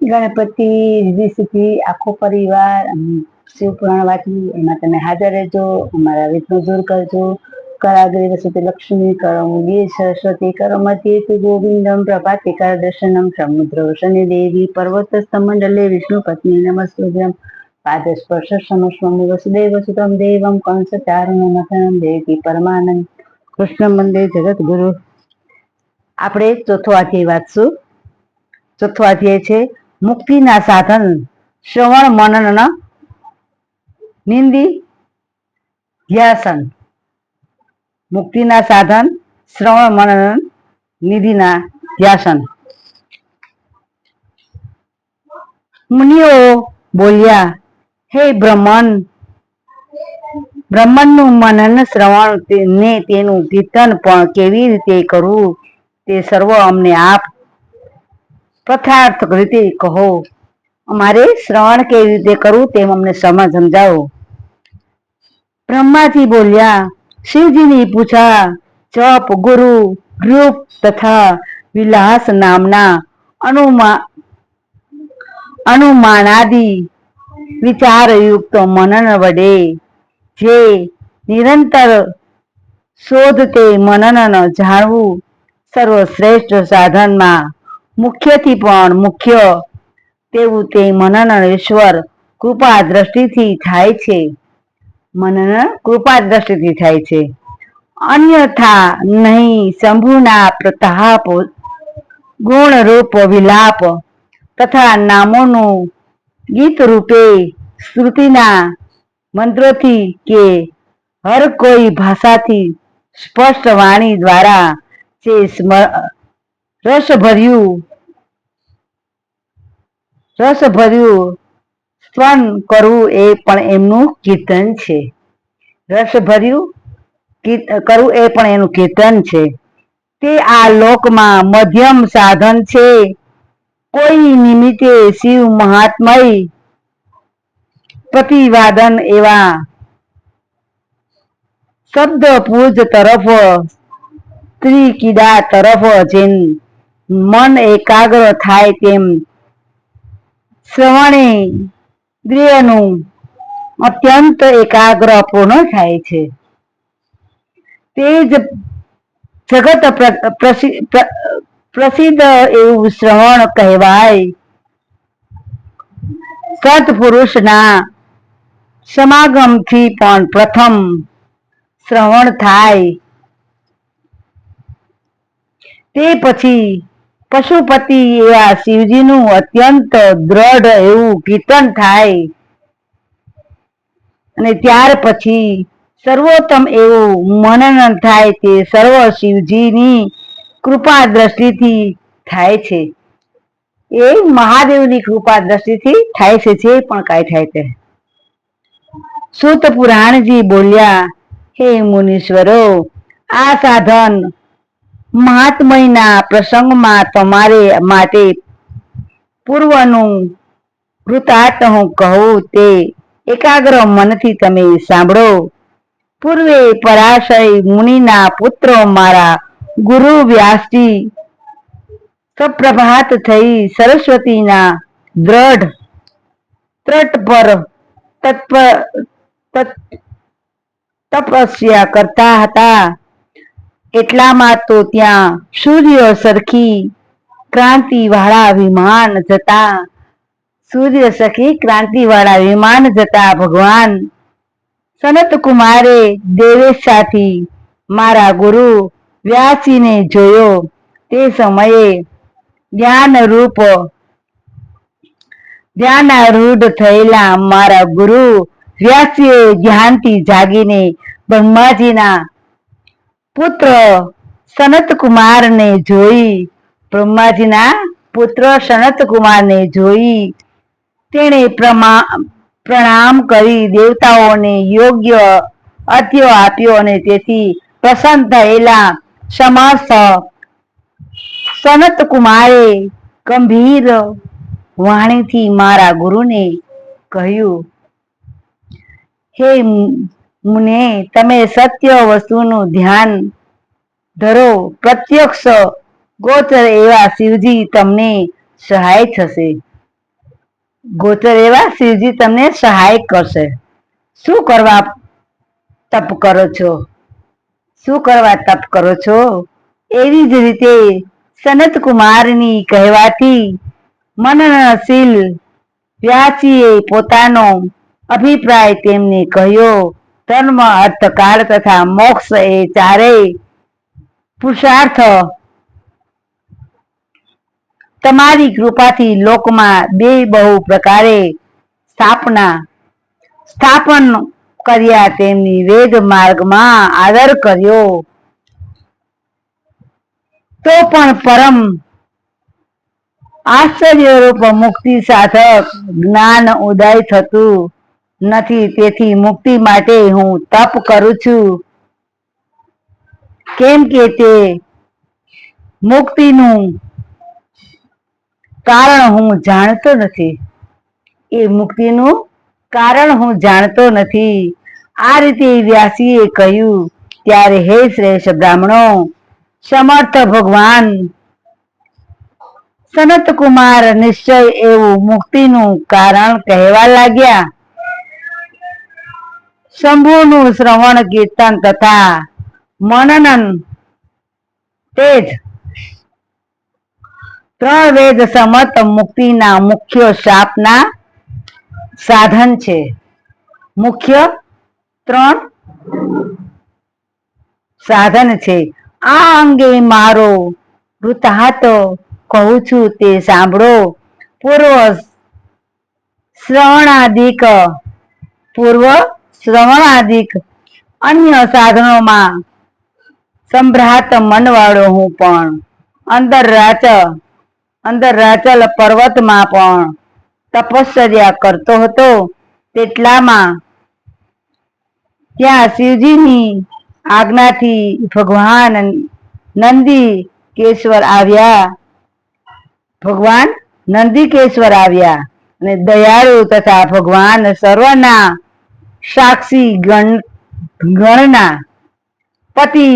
ગણપતિ રીધિ સિદ્ધિ આખો પરિવાર શિવપુરાણ વાંચવું એમાં તમે હાજર રહેજો, અમારા વિઘ્નો દૂર કરજો. કરાગ્રે વસતે લક્ષ્મી કરમુદે સરસ્વતી કરમતી ગોવિંદમ પ્રભાતે કર દર્શનમ સમુદ્ર શનિ દેવી પર્વત સ્તમંડલે વિષ્ણુ પત્ની નમસ્તુભ્યમ પાદસ્પર્શ સમસ્વમી વસુદેવ સુતમ દેવમ કંસ ચારુણમથનમ દેવી પરમાનંદ કૃષ્ણ મંદિર જગત ગુરુ. આપણે ચોથો અધ્યાય વાંચશું. ચોથો અધ્યાય છે મુક્તિના સાધન શ્રવણ મનન નિંદી ધ્યાસન. મુક્તિના સાધન શ્રવણ મનન નિધિના ધ્યાસન. મુનિઓ બોલ્યા, હે બ્રહ્મણનું મનન શ્રવણ ને તેનું કીર્તન પણ કેવી રીતે કરવું તે સર્વ અમને આપ પ્રથાર્થ રીતે કહો. અમારે શ્રવણ કેવી રીતે કરવું તેમ અમને સમજાવો. બ્રહ્માજી બોલ્યા, શિવજીની પૂછા જપ ગુરુ રૂપ તથા વિલાસ નામના અનુમાનાદિ વિચારયુક્ત મનન વડે જે નિરંતર શોધ તે મનન જાણવું સર્વશ્રેષ્ઠ સાધનમાં મુખ્યથી પણ મુખ્ય તેવું તે મનન ઈશ્વર કૃપા દ્રષ્ટિથી થાય છે. મનન કૃપા દ્રષ્ટિથી થાય છે, અન્યથા નહીં. શંભુના પ્રતાપ ગુણ રૂપ વિલાપ તથા નામોનું ગીત રૂપે શ્રુતિના મંત્રોથી કે હર કોઈ ભાષાથી સ્પષ્ટ વાણી દ્વારા જે રસભર્યું સ્વન કરવું એ પણ એમનું કીર્તન છે. રસભર્યું કરવું એ પણ એનું કીર્તન છે. તે આ લોકમાં મધ્યમ સાધન છે. કોઈ નિમિત્તે શિવ મહાત્મય પ્રતિવાદન એવા શબ્દ પૂજ તરફ ત્રિકીડા તરફ જેમ મન એકાગ્ર થાય તેમ શ્રવણેન્દ્રિયનું અત્યંત એકાગ્ર પૂર્ણ થાય છે. તે જ જગત પ્રસિદ્ધ એવું શ્રવણ કહેવાય. સત્પુરુષના સમાગમથી પણ પ્રથમ શ્રવણ થાય. તે પછી પશુપતિ એવા શિવજીનું અત્યંત દ્રઢ એવું કીર્તન થાય અને ત્યાર પછી સર્વોત્તમ એવું મનન થાય. તે સર્વ શિવજીની કૃપા દ્રષ્ટિથી થાય છે. એ મહાદેવની કૃપા દ્રષ્ટિથી થાય છે. જે પણ કાંઈ થાય તે. સૂત પુરાણજી બોલ્યા, હે મુનીશ્વરો, આ સાધન મહાત્મયના પ્રસંગમાં તમારે માટે પૂર્વનું વૃત્તાંત હું કહું તે એકાગ્ર મનથી તમે સાંભળો. પૂર્વે પરાશય મુનિના પુત્ર મારા ગુરુ વ્યાસજી સપ્રભાત થઈ સરસ્વતીના દ્રઢ તટ પર તપસ્યા કરતા હતા. એટલામાં તો ત્યાં સૂર્ય સરખી ક્રાંતિ વાળા વિમાન જતા ભગવાન સનત કુમારે દેવેશાથી મારા ગુરુ વ્યાસજીને જોયો. તે સમયે ધ્યાનારૂઢ થયેલા મારા ગુરુ વ્યાસજીએ ધ્યાનથી જાગીને બ્રહ્માજીના પુત્ર સનત કુમારને જોઈ તેણે પ્રણામ કરી દેવતાઓને યોગ્ય અર્ઘ્ય આપ્યો અને તેથી પ્રસન્ન થયેલા સમસ્ત સનત કુમારે ગંભીર વાણીથી મારા ગુરુને કહ્યું, હે મુને, તમે સત્ય વસ્તુનું ધ્યાન ધરો. પ્રત્યક્ષ ગોચર એવા શિવજી તમને સહાય થશે. ગોચર એવા શિવજી તમને સહાય કરશે. શું કરવા તપ કરો છો? શું કરવા તપ કરો છો? એવી જ રીતે સનત કુમારની કહેવાથી મનનશીલ વ્યાસીએ પોતાનો અભિપ્રાય તેમને કહ્યો. ધર્મ, અર્થ, કાળ તથા મોક્ષ એ ચારેય પુરુષાર્થ તમારી કૃપાથી લોકમાં બે બહુ પ્રકારે સ્થાપન કર્યા. તેમની વેદ માર્ગમાં આદર કર્યો તો પણ પરમ આશ્ચર્યરૂપ મુક્તિ સાધક જ્ઞાન ઉદય થતું નથી. તેથી મુક્તિ માટે હું તપ કરું છું, કેમ કે તે મુક્તિનું કારણ હું જાણતો નથી. એ મુક્તિનું કારણ હું જાણતો નથી. આ રીતે વ્યાસીએ કહ્યું. ત્યારે હે શ્રેષ્ઠ બ્રાહ્મણો, સમર્થ ભગવાન સનત કુમાર નિશ્ચય એવું મુક્તિનું કારણ કહેવા લાગ્યા. શંભુનું શ્રવણ કીર્તન તથા મનન તે જ ત્રણ વેદ સમત મુક્તિના મુખ્ય શાપના સાધન છે. મુખ્ય ત્રણ સાધન છે. આ અંગે મારો વૃત્તાંત કહું છું, તે સાંભળો. પૂર્વ શ્રવણાદિક અન્ય સાધનોમાં સંભ્રાત મનવાળો હું પણ અંતરાચલ પર્વતમાં પણ તપશ્ચર્યા કરતો હતો. તેટલામાં ત્યાં શિવજીની આજ્ઞાથી ભગવાન નંદિકેશ્વર આવ્યા અને દયાળુ તથા ભગવાન સર્વના સાક્ષી ગણના પતિ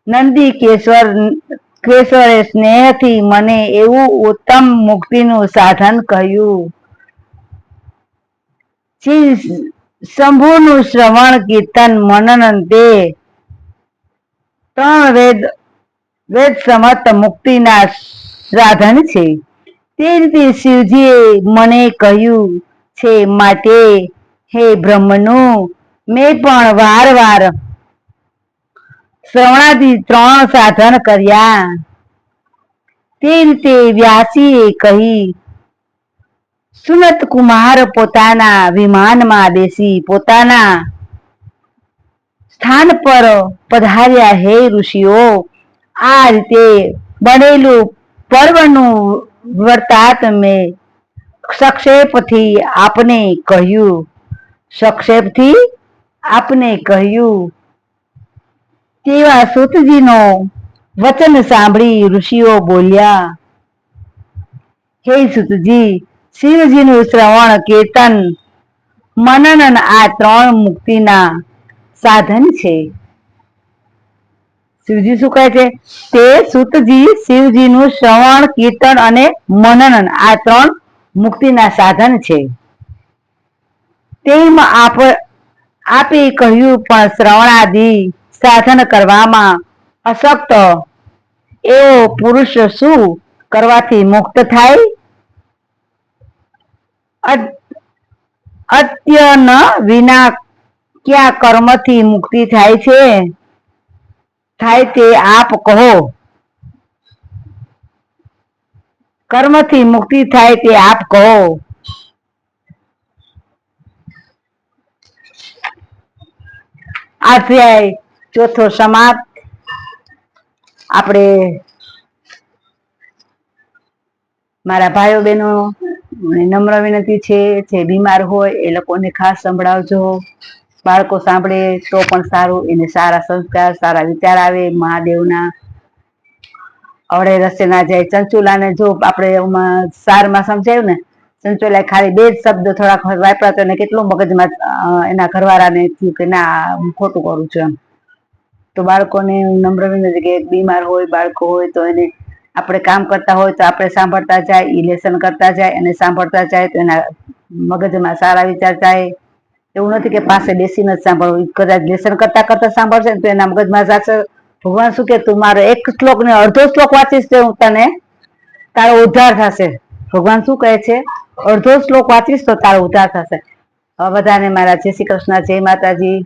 નંદિકેશ્વરે સ્નેહથી મને એવું ઉત્તમ મુક્તિનું સાધન કહ્યું. શંભુનું શ્રવણ કીર્તન મનન તે ત્રણ વેદ સમત મુક્તિના સાધન છે. તે રીતે શિવજીએ મને કહ્યું છે. માટે હે બ્રહ્મનું મેં પણ વારવાર શ્રવણાદિ ત્રણ સાધન કર્યા. તે રીતે વ્યાસીએ કહી. સુનત કુમાર પોતાના વિમાનમાં બેસી પોતાના સ્થાન પર પધાર્યા. હે ઋષિઓ, આ રીતે બનેલું પર્વનું વૃત્તાંત મેં સંક્ષેપથી આપને કહ્યું. તેવા સૂતજીનો વચન સાંભળી ઋષિઓ બોલ્યા. હે સૂતજી, શિવજીનું શ્રવણ કીર્તન મનન આ ત્રણ મુક્તિના સાધન છે. શિવજી શું કહે છે? તે સૂતજી, શિવજીનું શ્રવણ કીર્તન અને મનન આ ત્રણ મુક્તિના સાધન છે. તેમ આપે કહ્યું. પણ શ્રવણાદિ સાધન કરવામાં અશક્ત એવો પુરુષ શું કરવાથી મુક્ત થાય? અત્યન વિના કયા કર્મથી મુક્તિ થાય તે આપ કહો. કર્મથી મુક્તિ થાય તે આપ કહો. અધ્યાય ચોથો સમાપ્ત. આપણે મારા ભાઈઓ બહેનો નમ્ર વિનંતી છે, જે બીમાર હોય એ લોકોને ખાસ સંભળાવજો. બાળકો સાંભળે તો પણ સારું, એને સારા સંસ્કાર, સારા વિચાર આવે. મહાદેવના અવળે રસ્તે ના જાય. ચંચુલાને જો આપણે સારમાં સમજાયું ને, ચંચુલા ખાલી બે જ શબ્દ થોડાક વાપરા તો એને કેટલું મગજમાં એના ઘરવાળાને થયું કે ના હું ખોટું કરું છું એમ. તો બાળકોને નમ્ર વિનંતી કે બીમાર હોય બાળકો હોય તો એને આપણે કામ કરતા હોય તો આપણે સાંભળતા જાય, એ લેસન કરતા જાય અને સાંભળતા જાય તો એના મગજમાં સારા વિચાર જાય. એવું નથી કે પાસે બેસીને જ સાંભળવું, કદાચ લેસન કરતા કરતા સાંભળશે ને તો એના મગજમાં જશે. ભગવાન શું કે તું મારો એક શ્લોક ને અડધો શ્લોક વાંચીશ તો હું તને તારો ઉદ્ધાર થશે. ભગવાન શું કહે છે? અડધો શ્લોક વાંચીશ તો તારો ઉદ્ધાર થશે. હવે બધાને મારા જય શ્રી કૃષ્ણ, જય માતાજી.